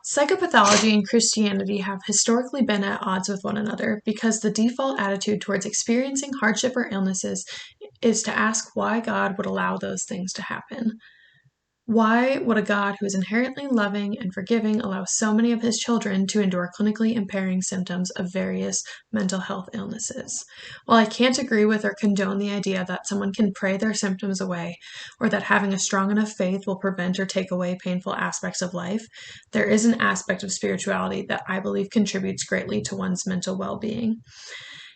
Psychopathology and Christianity have historically been at odds with one another because the default attitude towards experiencing hardship or illnesses is to ask why God would allow those things to happen. Why would a God who is inherently loving and forgiving allow so many of his children to endure clinically impairing symptoms of various mental health illnesses? While I can't agree with or condone the idea that someone can pray their symptoms away or that having a strong enough faith will prevent or take away painful aspects of life, there is an aspect of spirituality that I believe contributes greatly to one's mental well-being.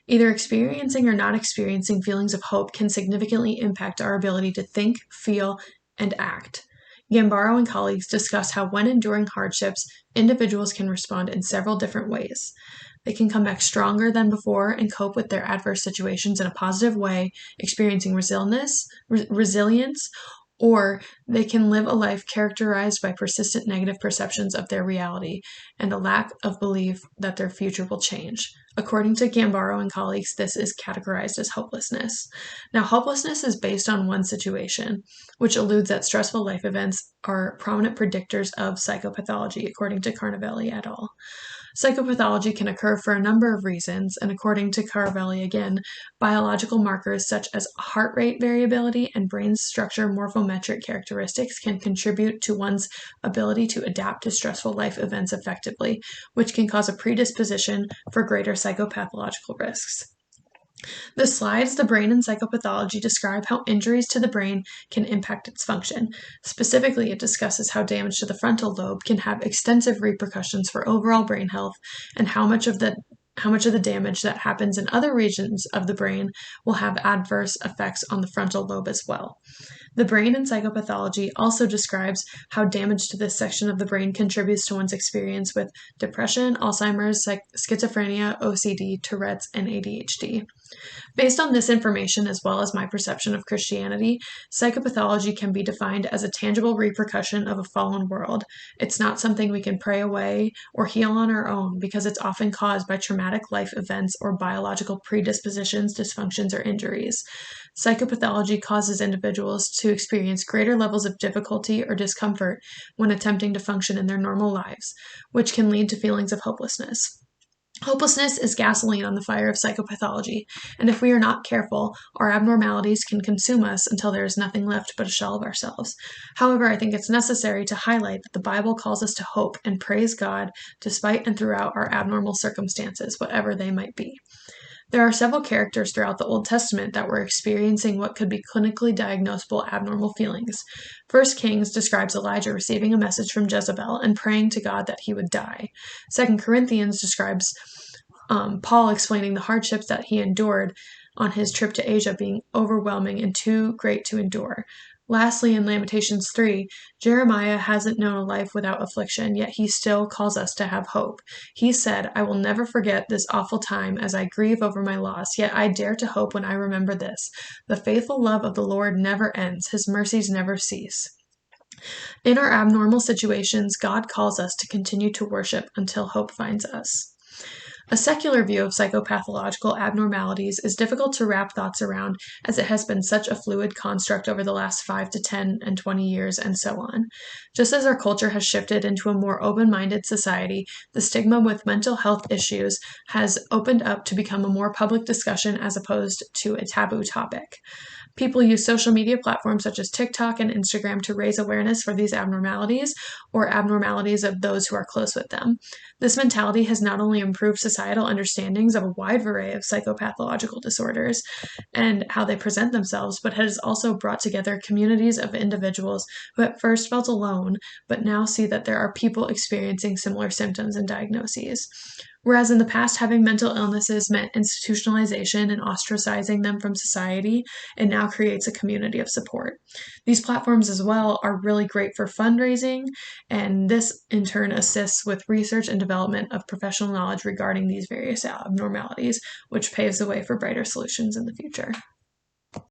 Either experiencing or not experiencing feelings of hope can significantly impact our ability to think, feel, and act. Gambaro and colleagues discuss how when enduring hardships, individuals can respond in several different ways. They can come back stronger than before and cope with their adverse situations in a positive way, experiencing resilience, or they can live a life characterized by persistent negative perceptions of their reality and a lack of belief that their future will change. According to Gambaro and colleagues, this is categorized as hopelessness. Now, hopelessness is based on one situation, which alludes that stressful life events are prominent predictors of psychopathology, according to Carnavelli et al. Psychopathology can occur for a number of reasons, and according to Caravelli again, biological markers such as heart rate variability and brain structure morphometric characteristics can contribute to one's ability to adapt to stressful life events effectively, which can cause a predisposition for greater psychopathological risks. The slides, The Brain and Psychopathology, describe how injuries to the brain can impact its function. Specifically, it discusses how damage to the frontal lobe can have extensive repercussions for overall brain health and how much of the damage that happens in other regions of the brain will have adverse effects on the frontal lobe as well. The Brain and Psychopathology also describes how damage to this section of the brain contributes to one's experience with depression, Alzheimer's, schizophrenia, OCD, Tourette's, and ADHD. Based on this information, as well as my perception of Christianity, psychopathology can be defined as a tangible repercussion of a fallen world. It's not something we can pray away or heal on our own because it's often caused by traumatic life events or biological predispositions, dysfunctions, or injuries. Psychopathology causes individuals to experience greater levels of difficulty or discomfort when attempting to function in their normal lives, which can lead to feelings of hopelessness. Hopelessness is gasoline on the fire of psychopathology, and if we are not careful, our abnormalities can consume us until there is nothing left but a shell of ourselves. However, I think it's necessary to highlight that the Bible calls us to hope and praise God despite and throughout our abnormal circumstances, whatever they might be. There are several characters throughout the Old Testament that were experiencing what could be clinically diagnosable abnormal feelings. 1 Kings describes Elijah receiving a message from Jezebel and praying to God that he would die. 2 Corinthians describes Paul explaining the hardships that he endured on his trip to Asia being overwhelming and too great to endure. Lastly, in Lamentations 3, Jeremiah hasn't known a life without affliction, yet he still calls us to have hope. He said, "I will never forget this awful time as I grieve over my loss, yet I dare to hope when I remember this. The faithful love of the Lord never ends, his mercies never cease." In our abnormal situations, God calls us to continue to worship until hope finds us. A secular view of psychopathological abnormalities is difficult to wrap thoughts around as it has been such a fluid construct over the last 5 to 10 and 20 years and so on. Just as our culture has shifted into a more open-minded society, the stigma with mental health issues has opened up to become a more public discussion as opposed to a taboo topic. People use social media platforms such as TikTok and Instagram to raise awareness for these abnormalities or abnormalities of those who are close with them. This mentality has not only improved societal understandings of a wide array of psychopathological disorders and how they present themselves, but has also brought together communities of individuals who at first felt alone, but now see that there are people experiencing similar symptoms and diagnoses. Whereas in the past, having mental illnesses meant institutionalization and ostracizing them from society, it now creates a community of support. These platforms as well are really great for fundraising, and this in turn assists with research and development of professional knowledge regarding these various abnormalities, which paves the way for brighter solutions in the future.